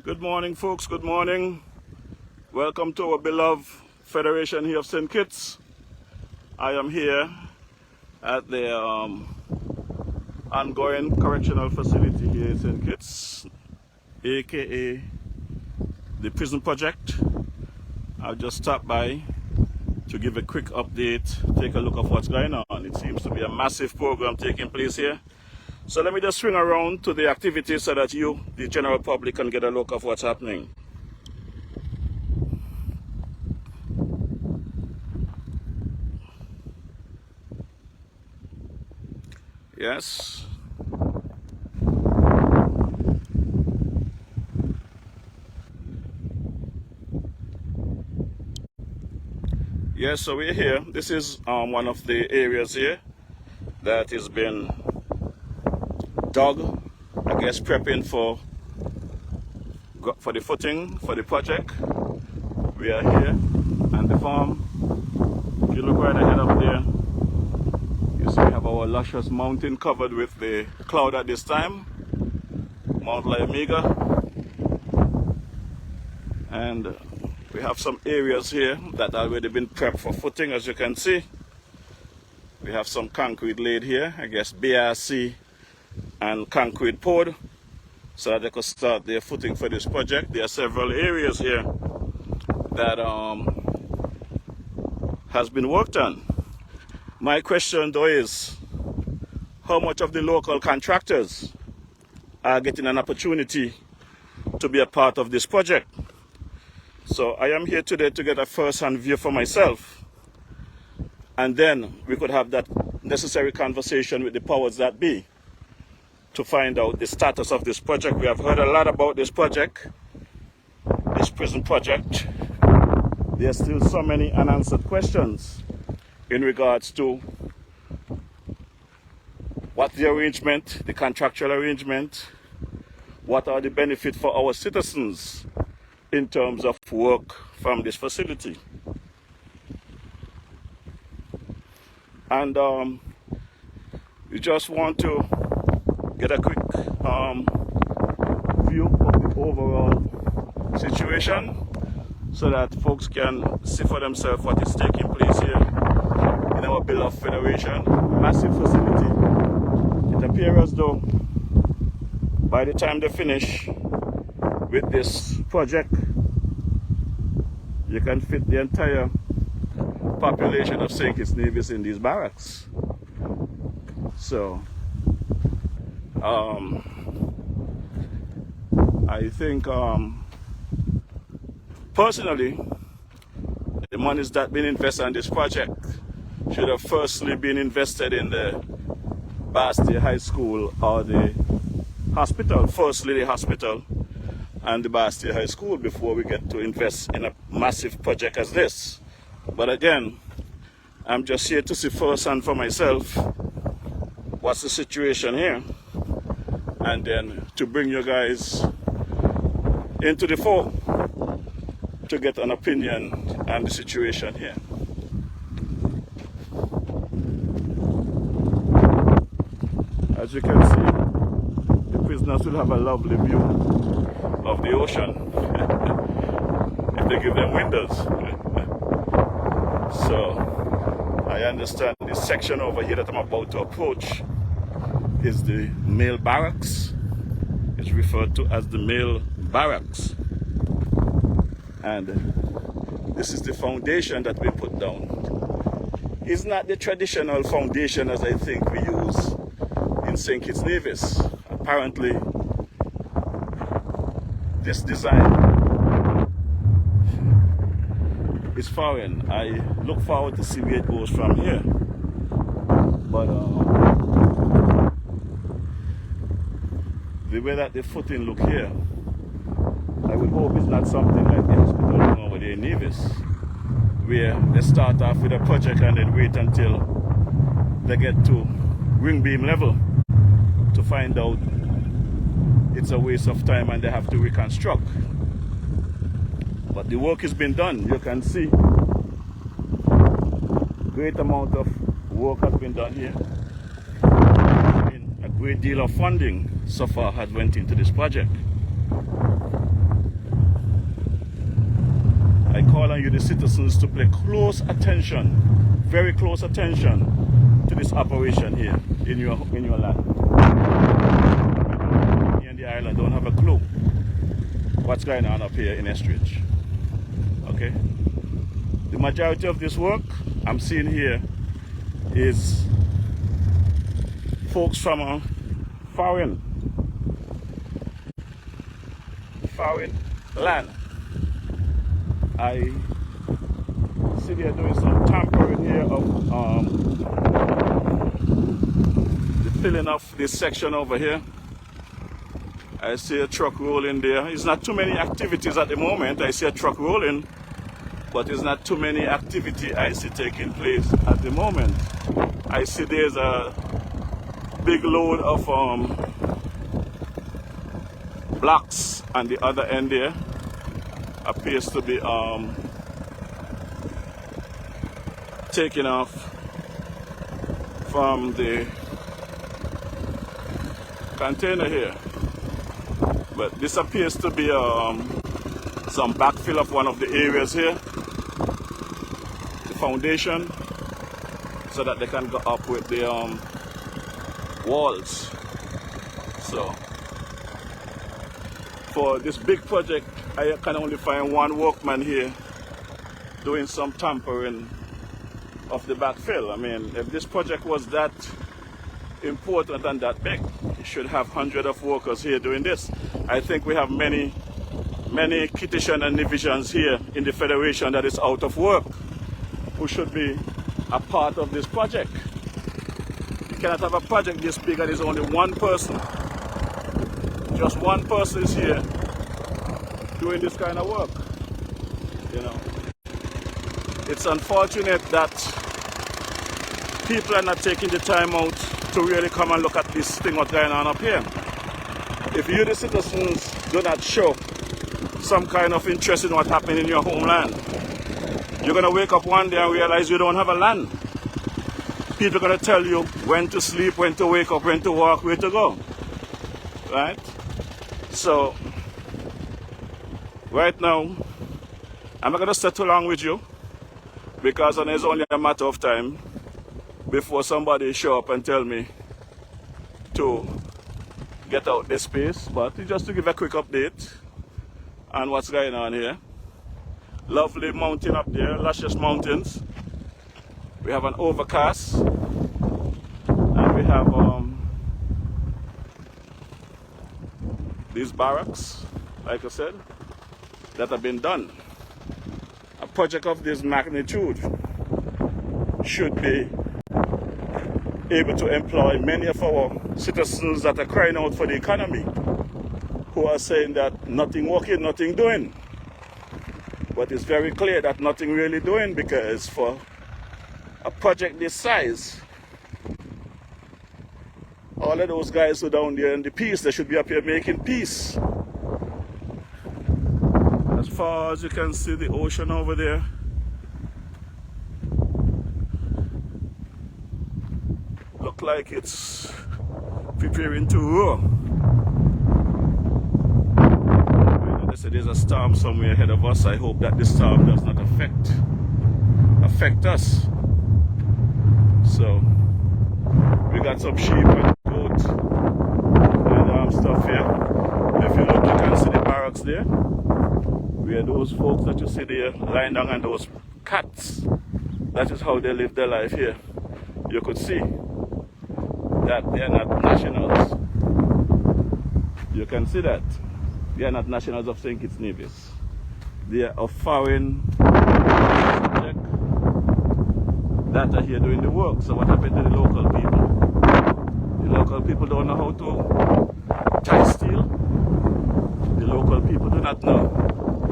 Good morning, folks. Good morning. Welcome to our beloved Federation here of St. Kitts. I am here at the ongoing correctional facility here in St. Kitts, aka the prison project. I'll just stop by to give a quick update, take a look of what's going on. It seems to be a massive program taking place here. So let me just swing around to the activities so that you, the general public, can get a look of what's happening. Yes. Yes, so we're here. This is one of the areas here that has been dug, I guess, prepping for the footing for the project. We are here, and the farm, if you look right ahead up there, you see we have our luscious mountain covered with the cloud at this time, Mount Lyomega, and we have some areas here that already been prepped for footing. As you can see, we have some concrete laid here, I guess BRC and concrete poured so that they could start their footing for this project. There are several areas here that has been worked on. My question though is, how much of the local contractors are getting an opportunity to be a part of this project? So I am here today to get a first-hand view for myself, and then we could have that necessary conversation with the powers that be to find out the status of this project. We have heard a lot about this project, this prison project. There are still so many unanswered questions in regards to what the arrangement, the contractual arrangement, what are the benefits for our citizens in terms of work from this facility. And we just want to get a quick view of the overall situation so that folks can see for themselves what is taking place here in our beloved Federation. Massive facility. It appears as though by the time they finish with this project, you can fit the entire population of St. Kitts Nevis in these barracks. So I think personally, the monies that been invested in this project should have firstly been invested in the Basti High School or the hospital. Firstly the hospital and the Basti High School before we get to invest in a massive project as this. But again, I'm just here to see firsthand for myself what's the situation here, and then to bring you guys into the fore to get an opinion on the situation here. As you can see, the prisoners will have a lovely view of the ocean if they give them windows. So I understand this section over here that I'm about to approach is the male barracks. It's referred to as the male barracks. And this is the foundation that we put down. It's not the traditional foundation as I think we use in St. Kitts Nevis. Apparently, this design is foreign. I look forward to see where it goes from here. But the way that the footing look here, I would hope it's not something like the hospital over there in Nevis, where they start off with a project and then wait until they get to ring beam level to find out it's a waste of time and they have to reconstruct. But the work has been done. You can see great amount of work has been done here. A great deal of funding so far has went into this project. call on you, the citizens, to pay close attention, very close attention to this operation here in your land. Here in the island don't have a clue what's going on up here in Estridge. Okay? The majority of this work I'm seeing here is folks from foreign land. I see they're doing some tampering here of the filling of this section over here. I see a truck rolling there. It's not too many activities at the moment. I see a truck rolling, but it's not too many activity I see taking place at the moment. I see there's a big load of blocks on the other end there. Appears to be taken off from the container here. But this appears to be some backfill of one of the areas here, the foundation, so that they can go up with the walls. So for this big project, I can only find one workman here doing some tampering of the backfill. I mean, if this project was that important and that big, you should have hundreds of workers here doing this. I think we have many kitchen and divisions here in the Federation that is out of work, who should be a part of this project. You cannot have a project this big and there's only one person. Just one person is here doing this kind of work. You know, it's unfortunate that people are not taking the time out to really come and look at this thing what's going on up here. If you, the citizens, do not show some kind of interest in what's happening in your homeland, you're going to wake up one day and realize you don't have a land. People are going to tell you when to sleep, when to wake up, when to walk, where to go. Right? So, right now, I'm not going to stay too long with you, because it's only a matter of time before somebody show up and tell me to get out this space. But just to give a quick update on what's going on here. Lovely mountain up there, luscious mountains. We have an overcast, and we have these barracks, like I said, that have been done. A project of this magnitude should be able to employ many of our citizens that are crying out for the economy, who are saying that nothing working, nothing doing. But it's very clear that nothing really doing, because for a project this size, all of those guys who are down there in the peace, they should be up here making peace. As far as you can see the ocean over there, look like it's preparing to roar. They say there's a storm somewhere ahead of us. I hope that this storm does not affect us. So we got some sheep and goat and stuff here. If you look, you can see the barracks there, where those folks that you see there lying down, and those cats, that is how they live their life here. You could see that they are not nationals. You can see that they are not nationals of St. Kitts Nevis. They are of foreign that are here doing the work. So what happened to the local people? The local people don't know how to tie steel. The local people do not know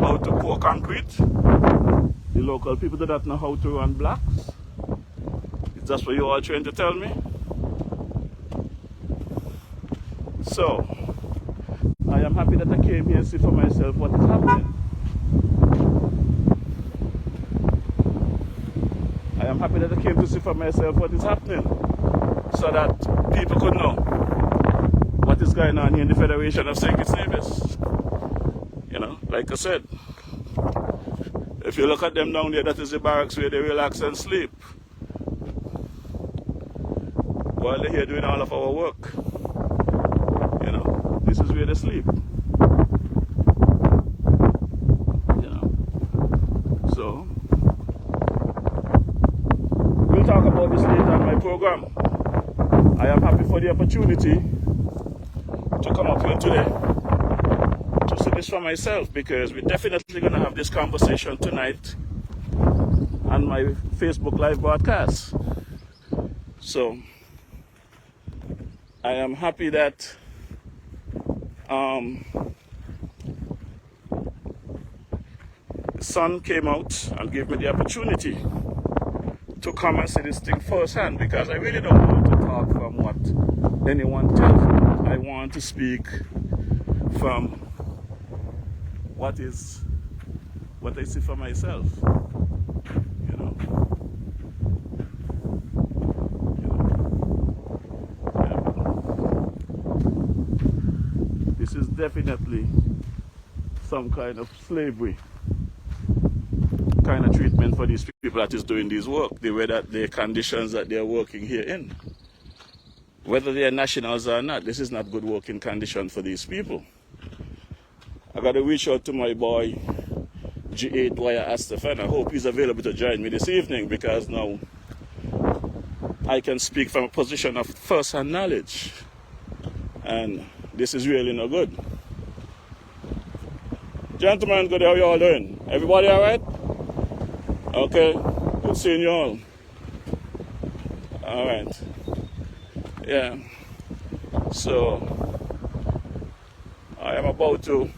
how to pour concrete. The local people do not know how to run blocks. Is that what you are trying to tell me? So, I am happy that I came here and see for myself what is happening. I am happy that I came to see for myself what is happening, so that people could know what is going on here in the Federation of St. Kitts Nevis. You know, like I said, If you look at them down there, that is the barracks where they relax and sleep while they're here doing all of our work. You know, this is where they sleep. You know, so we'll talk about this later on my program. I am happy for the opportunity to come up here today to see this for myself, because we're definitely going to have this conversation tonight on my Facebook live broadcast. So I am happy that the son came out and gave me the opportunity to come and see this thing firsthand, because I really don't want to talk from what anyone tells me. I want to speak from what I see for myself. You know. Yeah. This is definitely some kind of slavery kind of treatment for these people that is doing this work, the way that the conditions that they are working here in. Whether they are nationals or not, this is not good working condition for these people. I got to reach out to my boy G8 Dwyer Astafan. I hope he's available to join me this evening, because now I can speak from a position of first-hand knowledge, and this is really no good. Gentlemen, good day, how you all doing? Everybody all right? Okay, good seeing you all. All right. Yeah. So I am about to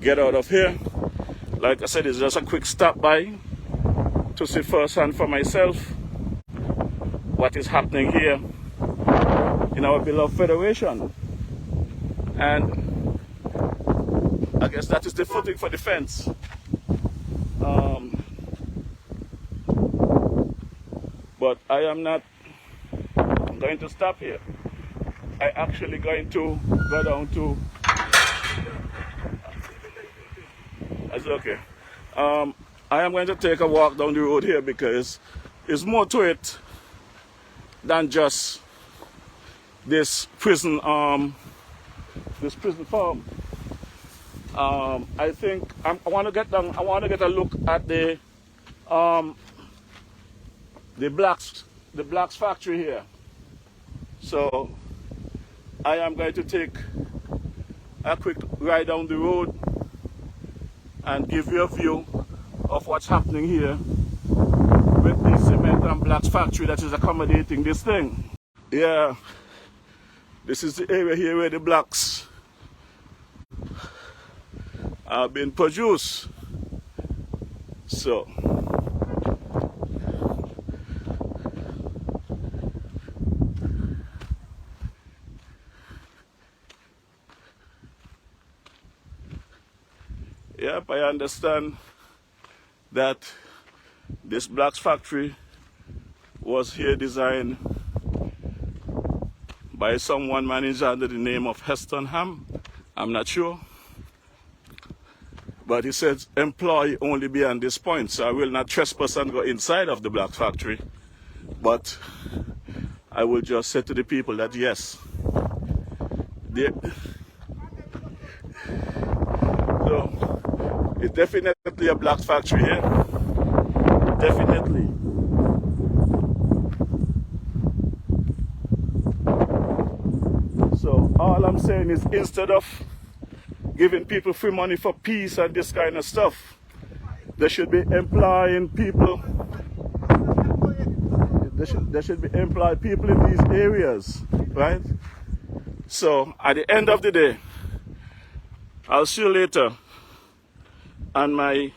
get out of here. Like I said, it's just a quick stop by to see firsthand for myself what is happening here in our beloved Federation. And I guess that is the footing for defense. But I am not going to stop here. I actually going to go down to... That's okay. I am going to take a walk down the road here, because there's more to it than just this prison farm. I think I want to get down. I want to get a look at the blacks factory here. So I am going to take a quick ride down the road and give you a view of what's happening here with the cement and blacks factory that is accommodating this thing. Yeah, this is the area here where the blacks are being produced. So yep, I understand that this blacks factory was here designed by someone managed under the name of Heston Ham. I'm not sure. But he said employ only beyond this point, so I will not trespass and go inside of the blacks factory. But I will just say to the people that yes, so it's definitely a blacks factory here. Definitely. So all I'm saying is, instead of giving people free money for peace and this kind of stuff, they should be employing people. They should be employing people in these areas, right? So at the end of the day, I'll see you later on my